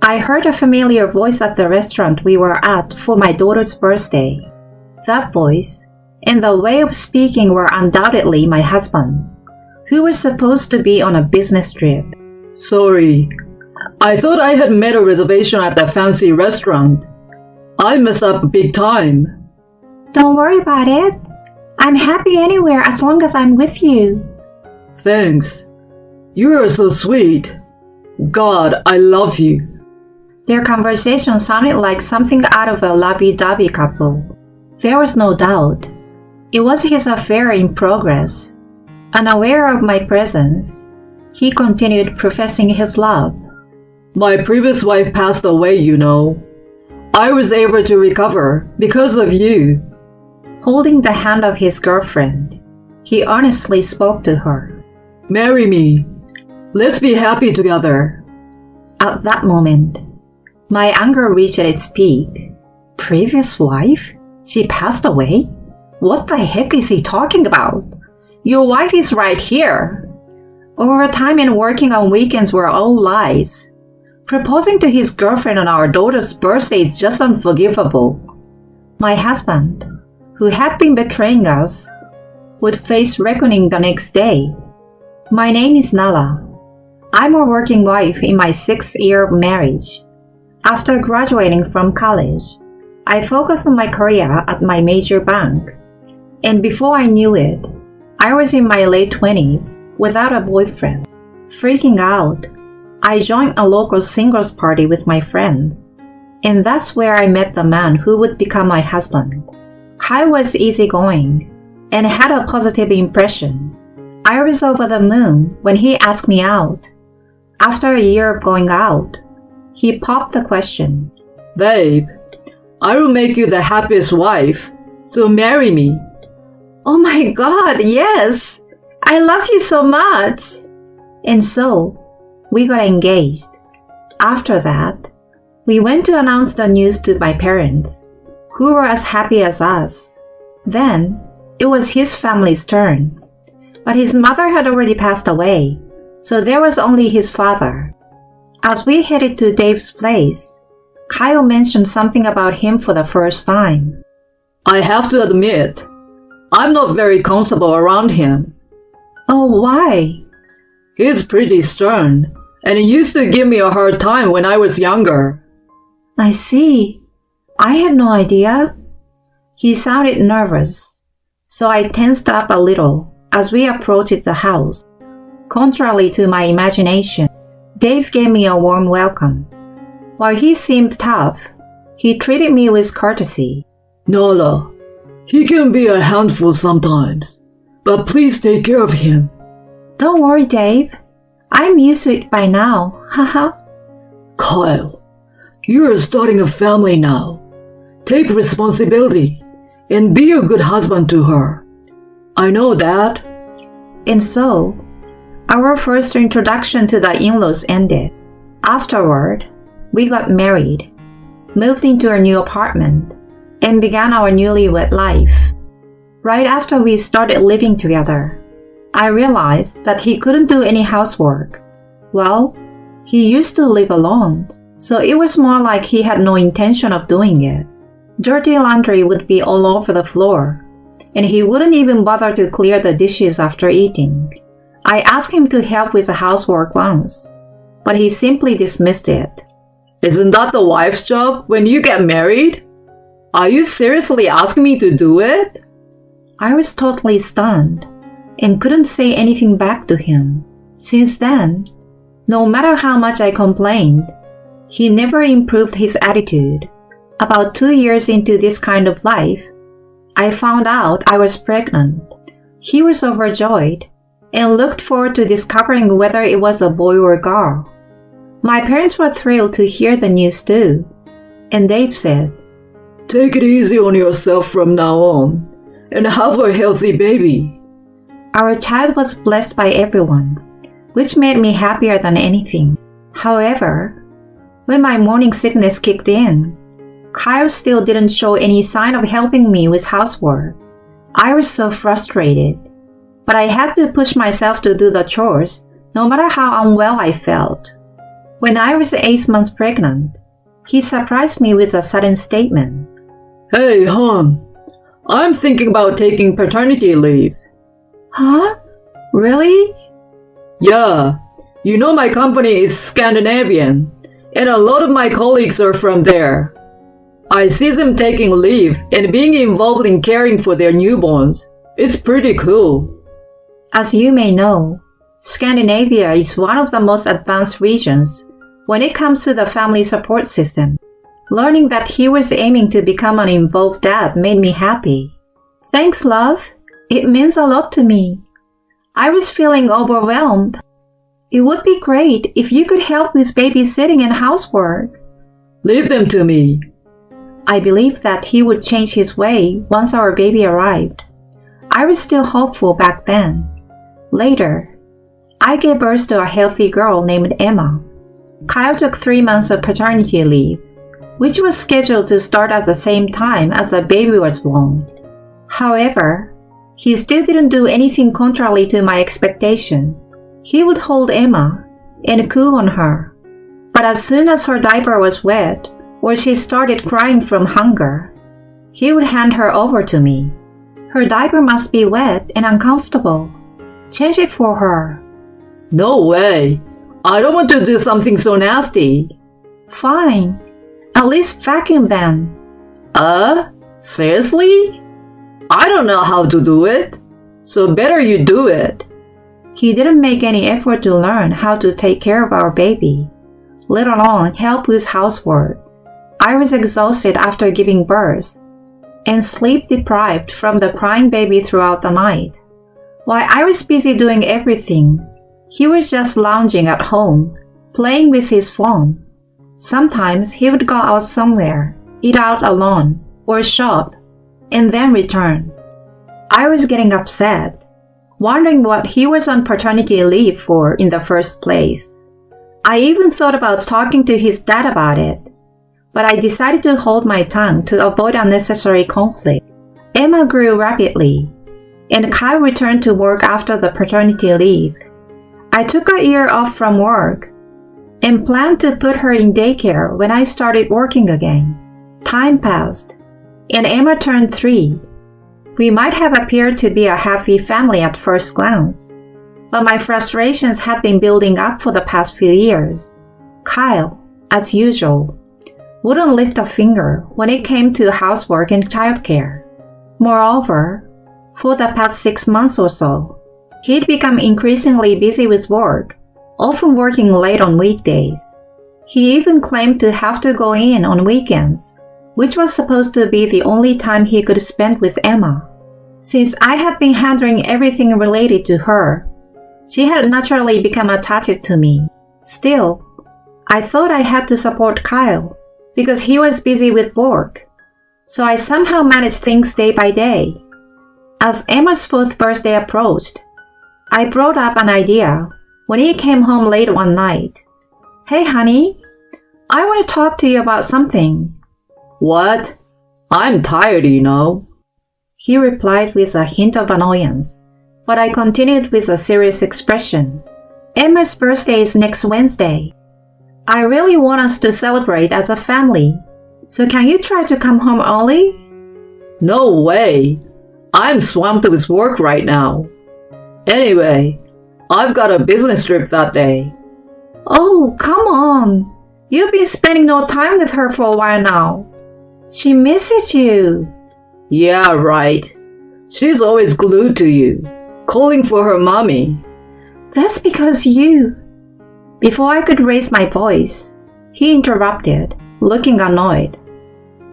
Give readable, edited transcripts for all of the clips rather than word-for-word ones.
I heard a familiar voice at the restaurant we were at for my daughter's birthday. That voice and the way of speaking were undoubtedly my husband's, who was supposed to be on a business trip. Sorry, I thought I had made a reservation at that fancy restaurant. I messed up big time. Don't worry about it. I'm happy anywhere as long as I'm with you. Thanks. You are so sweet. God, I love you. Their conversation sounded like something out of a lovey-dovey couple. There was no doubt. It was his affair in progress. Unaware of my presence, he continued professing his love. My previous wife passed away, you know. I was able to recover because of you. Holding the hand of his girlfriend, he earnestly spoke to her. Marry me. Let's be happy together. At that moment, my anger reached its peak. Previous wife? She passed away? What the heck is he talking about? Your wife is right here. Overtime and working on weekends were all lies. Proposing to his girlfriend on our daughter's birthday is just unforgivable. My husband, who had been betraying us, would face reckoning the next day. My name is Nala. I'm a working wife in my 6th year of marriage. After graduating from college, I focused on my career at my major bank. And before I knew it, I was in my late 20s without a boyfriend. Freaking out, I joined a local singles party with my friends. And that's where I met the man who would become my husband. Kyle was easygoing and had a positive impression. I was over the moon when he asked me out. After a year of going out, he popped the question. Babe, I will make you the happiest wife, so marry me. Oh my God, yes! I love you so much! And so, we got engaged. After that, we went to announce the news to my parents, who were as happy as us. Then, it was his family's turn. But his mother had already passed away, so there was only his father. As we headed to Dave's place, Kyle mentioned something about him for the first time. I have to admit, I'm not very comfortable around him. Oh, why? He's pretty stern, and he used to give me a hard time when I was younger. I see. I had no idea. He sounded nervous, so I tensed up a little as we approached the house. Contrary to my imagination, Dave gave me a warm welcome. While he seemed tough, he treated me with courtesy. Nala, he can be a handful sometimes, but please take care of him. Don't worry, Dave. I'm used to it by now, haha. Kyle, you are starting a family now. Take responsibility and be a good husband to her. I know that. And so, our first introduction to the in-laws ended. Afterward, we got married, moved into our new apartment, and began our newlywed life. Right after we started living together, I realized that he couldn't do any housework. Well, he used to live alone, so it was more like he had no intention of doing it. Dirty laundry would be all over the floor, and he wouldn't even bother to clear the dishes after eating. I asked him to help with the housework once, but he simply dismissed it. Isn't that the wife's job when you get married? Are you seriously asking me to do it? I was totally stunned and couldn't say anything back to him. Since then, no matter how much I complained, he never improved his attitude. About 2 years into this kind of life, I found out I was pregnant. He was overjoyed and looked forward to discovering whether it was a boy or a girl. My parents were thrilled to hear the news too, and Dave said, Take it easy on yourself from now on, and have a healthy baby. Our child was blessed by everyone, which made me happier than anything. However, when my morning sickness kicked in, Kyle still didn't show any sign of helping me with housework. I was so frustrated, but I had to push myself to do the chores, no matter how unwell I felt. When I was 8 months pregnant, he surprised me with a sudden statement. Hey, hon, I'm thinking about taking paternity leave. Huh? Really? Yeah, you know my company is Scandinavian, and a lot of my colleagues are from there. I see them taking leave and being involved in caring for their newborns. It's pretty cool. As you may know, Scandinavia is one of the most advanced regions when it comes to the family support system. Learning that he was aiming to become an involved dad made me happy. Thanks, love. It means a lot to me. I was feeling overwhelmed. It would be great if you could help with babysitting and housework. Leave them to me. I believed that he would change his way once our baby arrived. I was still hopeful back then. Later, I gave birth to a healthy girl named Emma. Kyle took 3 months of paternity leave, which was scheduled to start at the same time as the baby was born. However, he still didn't do anything contrary to my expectations. He would hold Emma and coo on her. But as soon as her diaper was wet or she started crying from hunger, he would hand her over to me. Her diaper must be wet and uncomfortable. Change it for her. No way. I don't want to do something so nasty. Fine. At least vacuum then. Seriously? I don't know how to do it. So better you do it. He didn't make any effort to learn how to take care of our baby, let alone help with housework. I was exhausted after giving birth and sleep deprived from the crying baby throughout the night. While I was busy doing everything, he was just lounging at home, playing with his phone. Sometimes he would go out somewhere, eat out alone, or shop, and then return. I was getting upset, wondering what he was on paternity leave for in the first place. I even thought about talking to his dad about it, but I decided to hold my tongue to avoid unnecessary conflict. Emma grew rapidly, and Kyle returned to work after the paternity leave. I took a year off from work and planned to put her in daycare when I started working again. Time passed, and Emma turned 3. We might have appeared to be a happy family at first glance, but my frustrations had been building up for the past few years. Kyle, as usual, wouldn't lift a finger when it came to housework and childcare. Moreover, for the past 6 months or so, he'd become increasingly busy with work, often working late on weekdays. He even claimed to have to go in on weekends, which was supposed to be the only time he could spend with Emma. Since I had been handling everything related to her, she had naturally become attached to me. Still, I thought I had to support Kyle because he was busy with work, so I somehow managed things day by day. As Emma's 4th birthday approached, I brought up an idea when he came home late one night. Hey honey, I want to talk to you about something. What? I'm tired, you know. He replied with a hint of annoyance, but I continued with a serious expression. Emma's birthday is next Wednesday. I really want us to celebrate as a family, so can you try to come home early? No way. I'm swamped with work right now. Anyway, I've got a business trip that day. Oh, come on. You've been spending no time with her for a while now. She misses you. Yeah, right. She's always glued to you, calling for her mommy. That's because you... Before I could raise my voice, he interrupted, looking annoyed.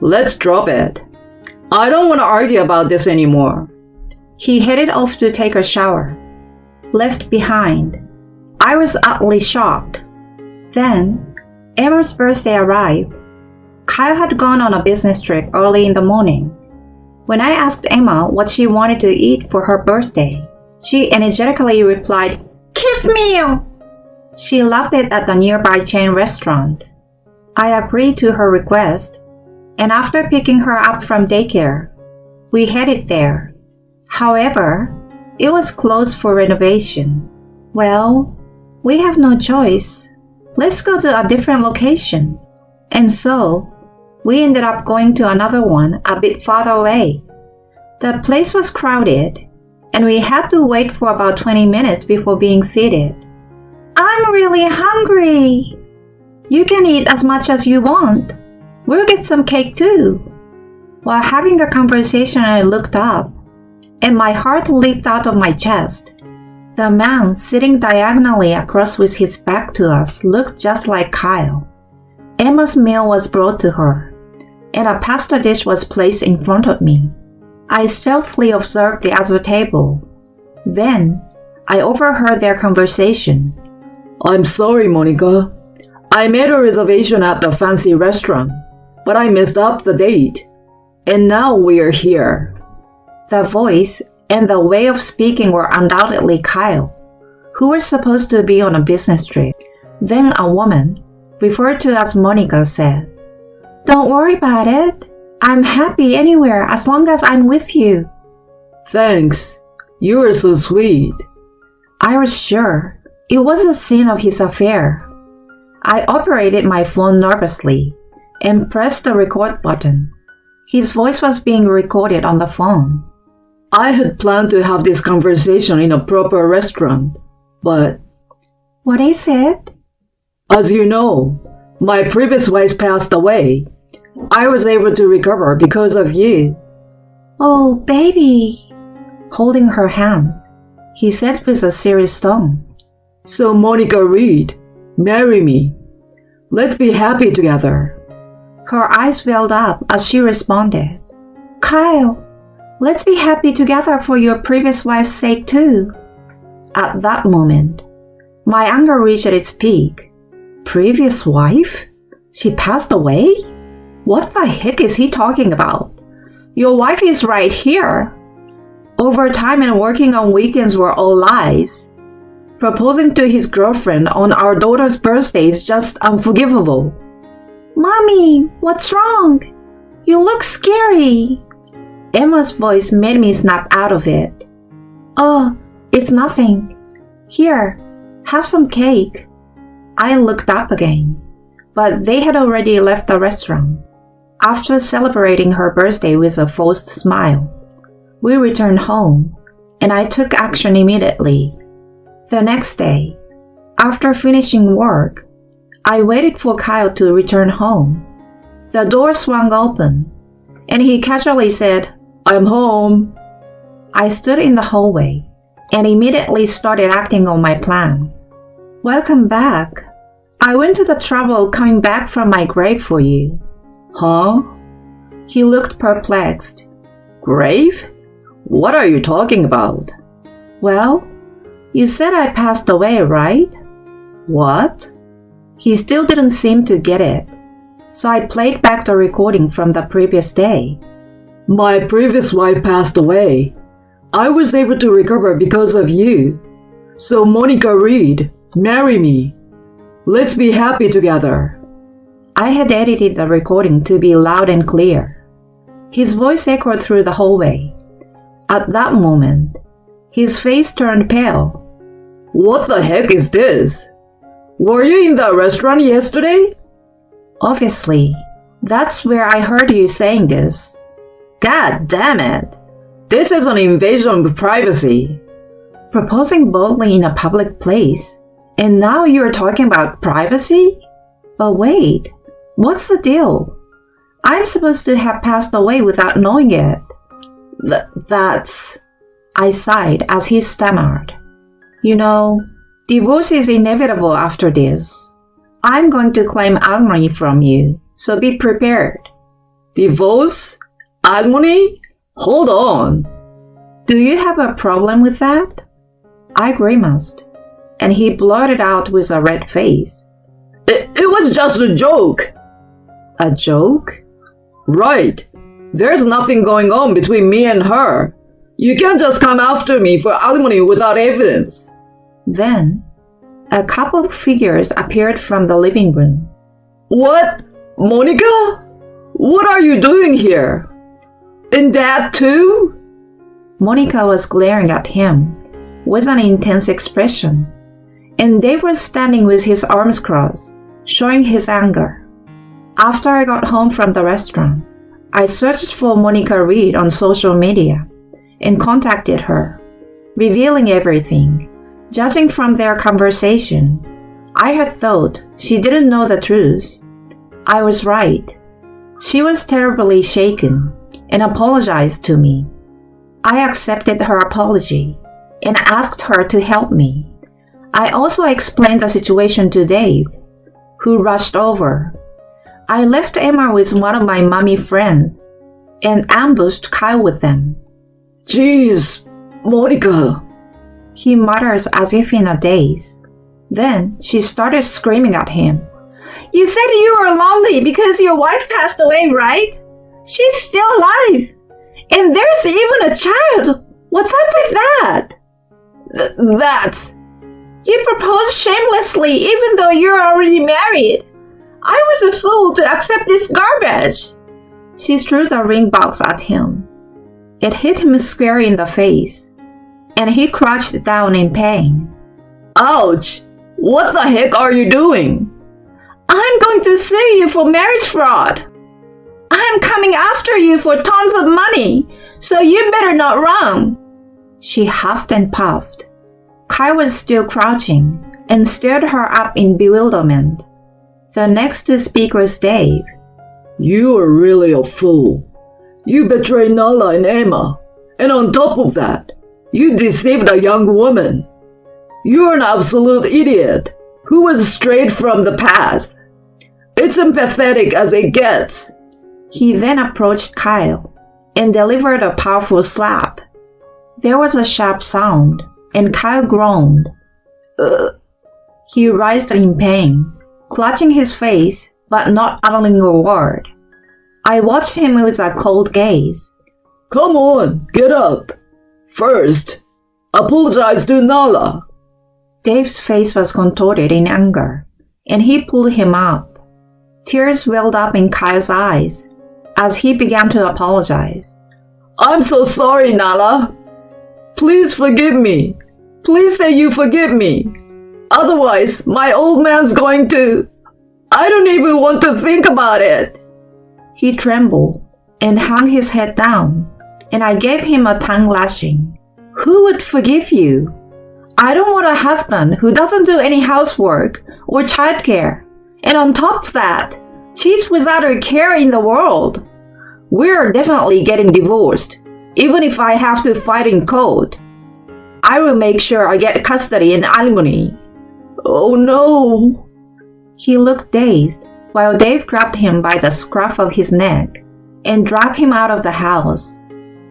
Let's drop it. I don't want to argue about this anymore. He headed off to take a shower. Left behind, I was utterly shocked. Then, Emma's birthday arrived. Kyle had gone on a business trip early in the morning. When I asked Emma what she wanted to eat for her birthday, she energetically replied, "Kids meal!" She loved it at the nearby chain restaurant. I agreed to her request, and after picking her up from daycare, we headed there. However, it was closed for renovation. Well, we have no choice. Let's go to a different location. And so, we ended up going to another one a bit farther away. The place was crowded, and we had to wait for about 20 minutes before being seated. I'm really hungry. You can eat as much as you want. We'll get some cake too. While having a conversation, I looked up, and my heart leaped out of my chest. The man sitting diagonally across with his back to us looked just like Kyle. Emma's meal was brought to her, and a pasta dish was placed in front of me. I stealthily observed the other table. Then, I overheard their conversation. I'm sorry, Monica. I made a reservation at the fancy restaurant, but I messed up the date. And now we're here. The voice and the way of speaking were undoubtedly Kyle, who was supposed to be on a business trip. Then a woman, referred to as Monica, said, Don't worry about it. I'm happy anywhere as long as I'm with you. Thanks. You are so sweet. I was sure it was the scene of his affair. I operated my phone nervously and pressed the record button. His voice was being recorded on the phone. I had planned to have this conversation in a proper restaurant, but... What is it? As you know, my previous wife passed away. I was able to recover because of you. Oh, baby. Holding her hands, he said with a serious tone. So Monica Reed, marry me. Let's be happy together. Her eyes welled up as she responded. Kyle, let's be happy together for your previous wife's sake too. At that moment, my anger reached its peak. Previous wife? She passed away? What the heck is he talking about? Your wife is right here. Overtime and working on weekends were all lies. Proposing to his girlfriend on our daughter's birthday is just unforgivable. Mommy, what's wrong? You look scary. Emma's voice made me snap out of it. Oh, it's nothing. Here, have some cake. I looked up again, but they had already left the restaurant. After celebrating her birthday with a forced smile, we returned home, and I took action immediately. The next day, after finishing work, I waited for Kyle to return home. The door swung open, and he casually said, I'm home. I stood in the hallway and immediately started acting on my plan. Welcome back. I went to the trouble coming back from my grave for you. Huh? He looked perplexed. Grave? What are you talking about? Well, you said I passed away, right? What? He still didn't seem to get it, so I played back the recording from the previous day. My previous wife passed away. I was able to recover because of you. So Monica Reed, marry me. Let's be happy together. I had edited the recording to be loud and clear. His voice echoed through the hallway. At that moment, his face turned pale. What the heck is this? Were you in that restaurant yesterday? Obviously, that's where I heard you saying this. God damn it. This is an invasion of privacy. Proposing boldly in a public place, and now you're talking about privacy? But wait, what's the deal? I'm supposed to have passed away without knowing it. That's... I sighed as he stammered. You know, divorce is inevitable after this. I'm going to claim alimony from you, so be prepared. Divorce? Alimony? Hold on. Do you have a problem with that? I grimaced, and he blurted out with a red face. It was just a joke. A joke? Right. There's nothing going on between me and her. You can't just come after me for alimony without evidence. Then, a couple of figures appeared from the living room. What? Monica? What are you doing here? And that too? Monica was glaring at him with an intense expression, and Dave was standing with his arms crossed, showing his anger. After I got home from the restaurant, I searched for Monica Reed on social media and contacted her, revealing everything. Judging from their conversation, I had thought she didn't know the truth. I was right. She was terribly shaken and apologized to me. I accepted her apology and asked her to help me. I also explained the situation to Dave, who rushed over. I left Emma with one of my mommy friends and ambushed Kyle with them. Jeez, Monica, he mutters as if in a daze. Then she started screaming at him. You said you were lonely because your wife passed away, right? She's still alive. And there's even a child. What's up with that? That's... You proposed shamelessly even though you're already married. I was a fool to accept this garbage. She threw the ring box at him. It hit him square in the face, and he crouched down in pain. Ouch! What the heck are you doing? I'm going to sue you for marriage fraud. I'm coming after you for tons of money, so you better not run. She huffed and puffed. Kyle was still crouching and stared her up in bewilderment. The next to speak was Dave. You are really a fool. You betrayed Nala and Emma, and on top of that, you deceived a young woman. You're an absolute idiot who was straight from the past. It's empathetic as it gets. He then approached Kyle and delivered a powerful slap. There was a sharp sound, and Kyle groaned. He writhed in pain, clutching his face but not uttering a word. I watched him with a cold gaze. Come on, get up. First, apologize to Nala. Dave's face was contorted in anger, and he pulled him up. Tears welled up in Kyle's eyes as he began to apologize. I'm so sorry, Nala. Please forgive me. Please say you forgive me. Otherwise, my old man's going to... I don't even want to think about it. He trembled and hung his head down, and I gave him a tongue lashing. Who would forgive you? I don't want a husband who doesn't do any housework or childcare, and on top of that, cheats without a care in the world. We're definitely getting divorced, even if I have to fight in court. I will make sure I get custody and alimony. Oh no! He looked dazed while Dave grabbed him by the scruff of his neck and dragged him out of the house.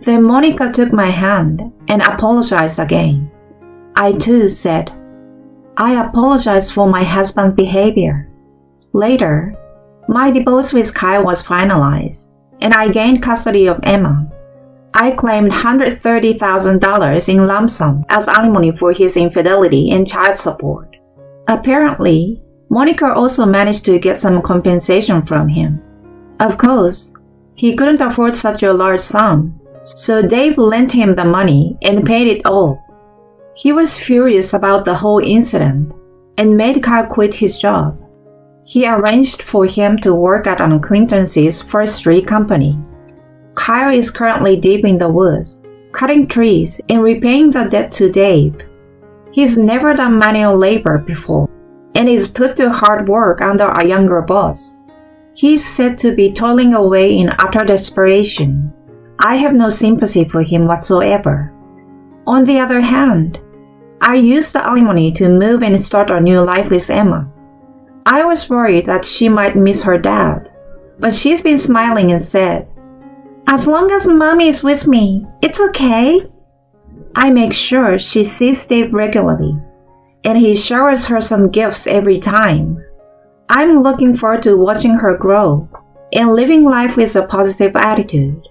Then Monica took my hand and apologized again. I too said, I apologize for my husband's behavior. Later, my divorce with Kyle was finalized, and I gained custody of Emma. I claimed $130,000 in lump sum as alimony for his infidelity and child support. Apparently, Monica also managed to get some compensation from him. Of course, he couldn't afford such a large sum, so Dave lent him the money and paid it all. He was furious about the whole incident and made Kyle quit his job. He arranged for him to work at an acquaintance's forestry company. Kyle is currently deep in the woods, cutting trees and repaying the debt to Dave. He's never done manual labor before and is put to hard work under a younger boss. He's said to be toiling away in utter desperation. I have no sympathy for him whatsoever. On the other hand, I used the alimony to move and start a new life with Emma. I was worried that she might miss her dad, but she's been smiling and said, As long as Mommy is with me, it's okay. I make sure she sees Dave regularly, and he showers her some gifts every time. I'm looking forward to watching her grow and living life with a positive attitude.